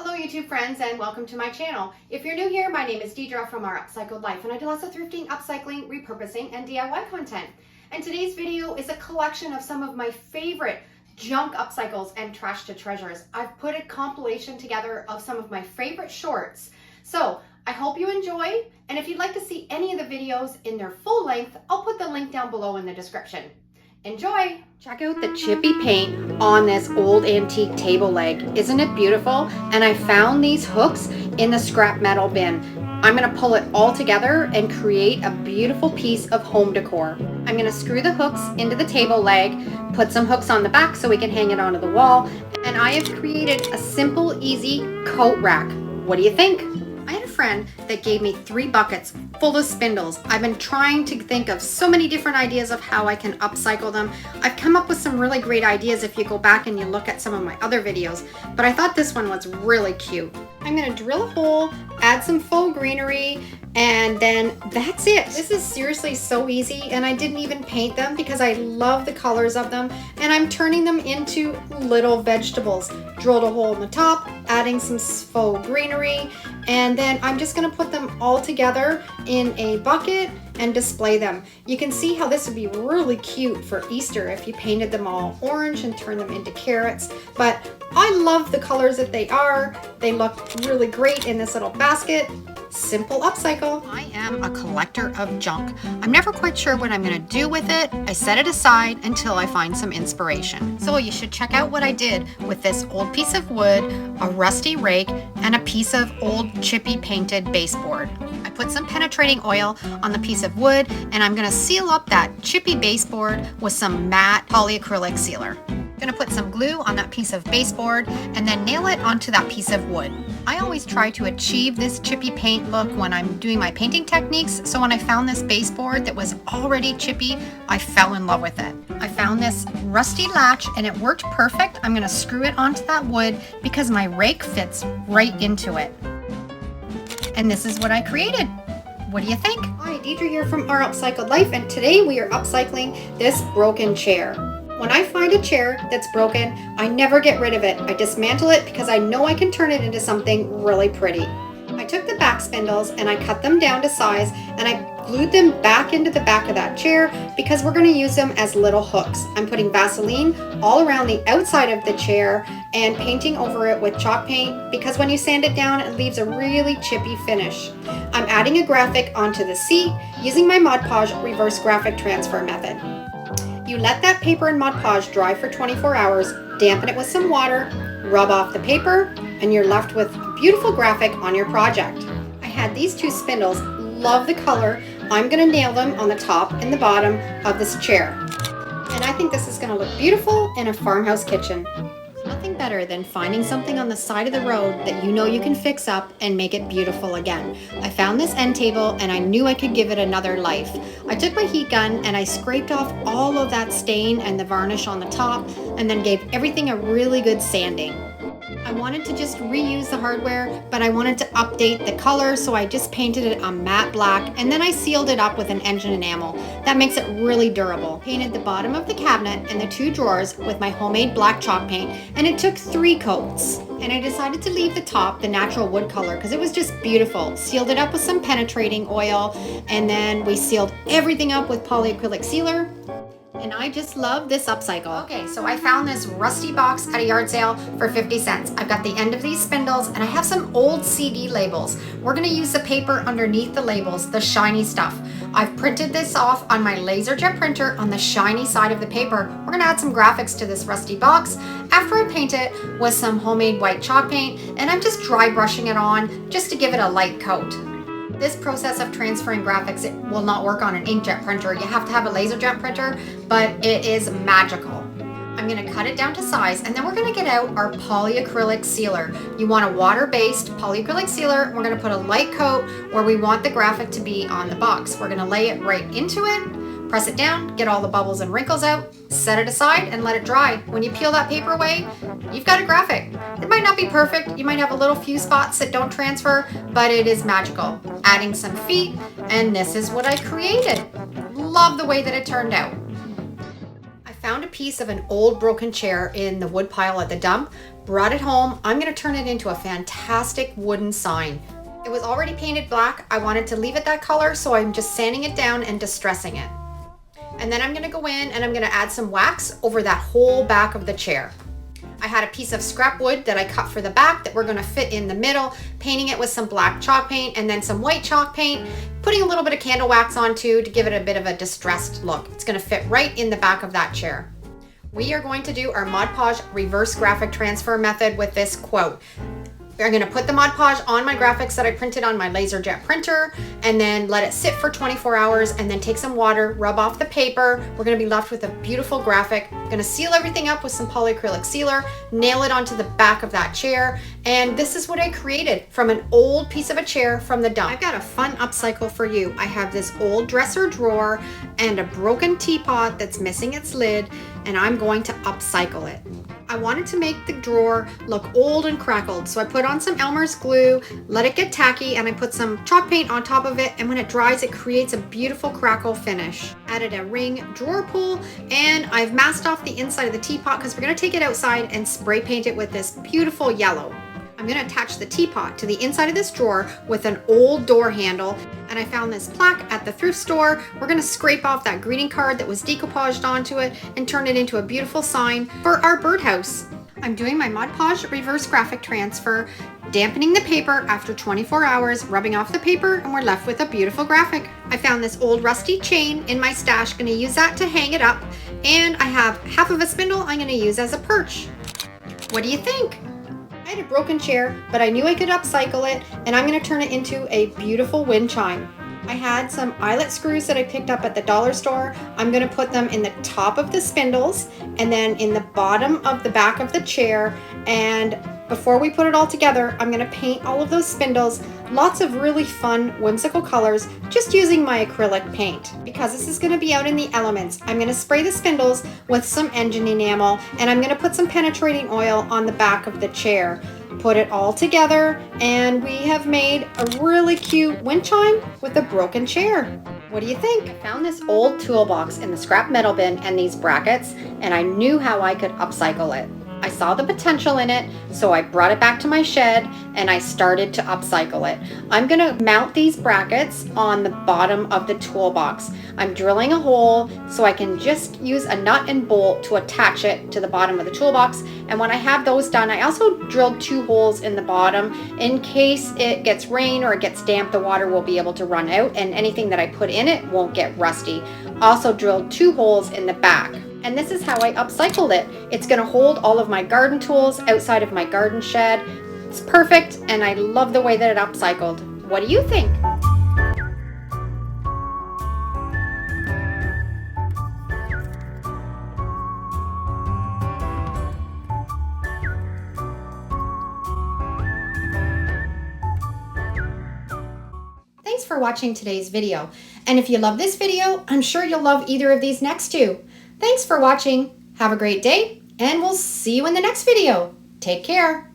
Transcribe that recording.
Hello YouTube friends and welcome to my channel. If you're new here, my name is Deidre from Our Upcycled Life and I do lots of thrifting, upcycling, repurposing, and DIY content. And today's video is a collection of some of my favorite junk upcycles and trash to treasures. I've put a compilation together of some of my favorite shorts. So I hope you enjoy, and if you'd like to see any of the videos in their full length, I'll put the link down below in the description. Enjoy! Check out the chippy paint on this old antique table leg. Isn't it beautiful? And I found these hooks in the scrap metal bin. I'm going to pull it all together and create a beautiful piece of home decor. I'm going to screw the hooks into the table leg, put some hooks on the back so we can hang it onto the wall, and I have created a simple, easy coat rack. What do you think? I had a friend that gave me 3 buckets full of spindles. I've been trying to think of so many different ideas of how I can upcycle them. I've come up with some really great ideas if you go back and you look at some of my other videos, but I thought this one was really cute. I'm going to drill a hole, add some faux greenery, and then that's it. This is seriously so easy, and I didn't even paint them because I love the colors of them, and I'm turning them into little vegetables. Drilled a hole in the top, adding some faux greenery, and then I'm just going to put them all together in a bucket and display them. You can see how this would be really cute for Easter if you painted them all orange and turned them into carrots. But I love the colors that they are. They look really great in this little basket. Simple upcycle. I am a collector of junk. I'm never quite sure what I'm going to do with it. I set it aside until I find some inspiration. So you should check out what I did with this old piece of wood, a rusty rake, and a piece of old chippy painted baseboard. I put some penetrating oil on the piece of wood, and I'm going to seal up that chippy baseboard with some matte polyacrylic sealer. I'm going to put some glue on that piece of baseboard and then nail it onto that piece of wood. I always try to achieve this chippy paint look when I'm doing my painting techniques, so when I found this baseboard that was already chippy, I fell in love with it. I found this rusty latch and it worked perfect. I'm going to screw it onto that wood because my rake fits right into it. And this is what I created. What do you think? Hi, Deidre here from Our Upcycled Life, and today we are upcycling this broken chair. When I find a chair that's broken, I never get rid of it. I dismantle it because I know I can turn it into something really pretty. I took the back spindles and I cut them down to size, and I glued them back into the back of that chair because we're going to use them as little hooks. I'm putting Vaseline all around the outside of the chair and painting over it with chalk paint because when you sand it down, it leaves a really chippy finish. I'm adding a graphic onto the seat using my Mod Podge reverse graphic transfer method. You let that paper and Mod Podge dry for 24 hours, dampen it with some water, rub off the paper, and you're left with a beautiful graphic on your project. I had these 2 spindles, love the color. I'm going to nail them on the top and the bottom of this chair. And I think this is going to look beautiful in a farmhouse kitchen. Nothing better than finding something on the side of the road that you know you can fix up and make it beautiful again. I found this end table and I knew I could give it another life. I took my heat gun and I scraped off all of that stain and the varnish on the top and then gave everything a really good sanding. I wanted to just reuse the hardware, but I wanted to update the color, so I just painted it a matte black and then I sealed it up with an engine enamel. That makes it really durable. Painted the bottom of the cabinet and the 2 drawers with my homemade black chalk paint, and it took 3 coats. And I decided to leave the top the natural wood color because it was just beautiful. Sealed it up with some penetrating oil, and then we sealed everything up with polyacrylic sealer. And I just love this upcycle. Okay, so I found this rusty box at a yard sale for 50 cents. I've got the end of these spindles and I have some old CD labels. We're gonna use the paper underneath the labels, the shiny stuff. I've printed this off on my laser jet printer on the shiny side of the paper. We're gonna add some graphics to this rusty box after I paint it with some homemade white chalk paint, and I'm just dry brushing it on just to give it a light coat. This process of transferring graphics, it will not work on an inkjet printer. You have to have a laser jet printer, but it is magical. I'm going to cut it down to size, and then we're going to get out our polyacrylic sealer. You want a water-based polyacrylic sealer. We're going to put a light coat where we want the graphic to be on the box. We're going to lay it right into it, press it down, get all the bubbles and wrinkles out, set it aside, and let it dry. When you peel that paper away, you've got a graphic. It might not be perfect. You might have a little few spots that don't transfer, but it is magical. Adding some feet, and this is what I created. Love the way that it turned out. I Found a piece of an old broken chair in the wood pile at the dump, brought it home. I'm going to turn it into a fantastic wooden sign. It was already painted black. I wanted to leave it that color, so I'm just sanding it down and distressing it. And then I'm going to go in and I'm going to add some wax over that whole back of the chair. I had a piece of scrap wood that I cut for the back that we're going to fit in the middle, painting it with some black chalk paint and then some white chalk paint, putting a little bit of candle wax on too to give it a bit of a distressed look. It's going to fit right in the back of that chair. We are going to do our Mod Podge reverse graphic transfer method with this quote. I'm going to put the Mod Podge on my graphics that I printed on my LaserJet printer and then let it sit for 24 hours and then take some water, rub off the paper. We're going to be left with a beautiful graphic. I'm going to seal everything up with some polyacrylic sealer, nail it onto the back of that chair, and this is what I created from an old piece of a chair from the dump. I've got a fun upcycle for you. I have this old dresser drawer and a broken teapot that's missing its lid, and I'm going to upcycle it. I wanted to make the drawer look old and crackled, so I put on some Elmer's glue, let it get tacky, and I put some chalk paint on top of it, and when it dries it creates a beautiful crackle finish. Added a ring drawer pull, and I've masked off the inside of the teapot because we're going to take it outside and spray paint it with this beautiful yellow. I'm going to attach the teapot to the inside of this drawer with an old door handle, and I found this plaque at the thrift store. We're going to scrape off that greeting card that was decoupaged onto it and turn it into a beautiful sign for our birdhouse. I'm doing my Mod Podge reverse graphic transfer, dampening the paper after 24 hours, rubbing off the paper, and we're left with a beautiful graphic. I found this old rusty chain in my stash, going to use that to hang it up, and I have half of a spindle I'm going to use as a perch. What do you think? I had a broken chair, but I knew I could upcycle it, and I'm going to turn it into a beautiful wind chime. I had some eyelet screws that I picked up at the dollar store. I'm going to put them in the top of the spindles and then in the bottom of the back of the chair, and before we put it all together, I'm going to paint all of those spindles lots of really fun whimsical colors just using my acrylic paint. Because this is going to be out in the elements, I'm going to spray the spindles with some engine enamel, and I'm going to put some penetrating oil on the back of the chair. Put it all together, and we have made a really cute wind chime with a broken chair. What do you think? I found this old toolbox in the scrap metal bin and these brackets, and I knew how I could upcycle it. I saw the potential in it, so I brought it back to my shed and I started to upcycle it. I'm going to mount these brackets on the bottom of the toolbox. I'm drilling a hole so I can just use a nut and bolt to attach it to the bottom of the toolbox. And when I have those done, I also drilled 2 holes in the bottom in case it gets rain or it gets damp, the water will be able to run out and anything that I put in it won't get rusty. Also drilled 2 holes in the back. And this is how I upcycled it. It's going to hold all of my garden tools outside of my garden shed. It's perfect, and I love the way that it upcycled. What do you think? Thanks for watching today's video. And if you love this video, I'm sure you'll love either of these next 2. Thanks for watching. Have a great day, and we'll see you in the next video. Take care.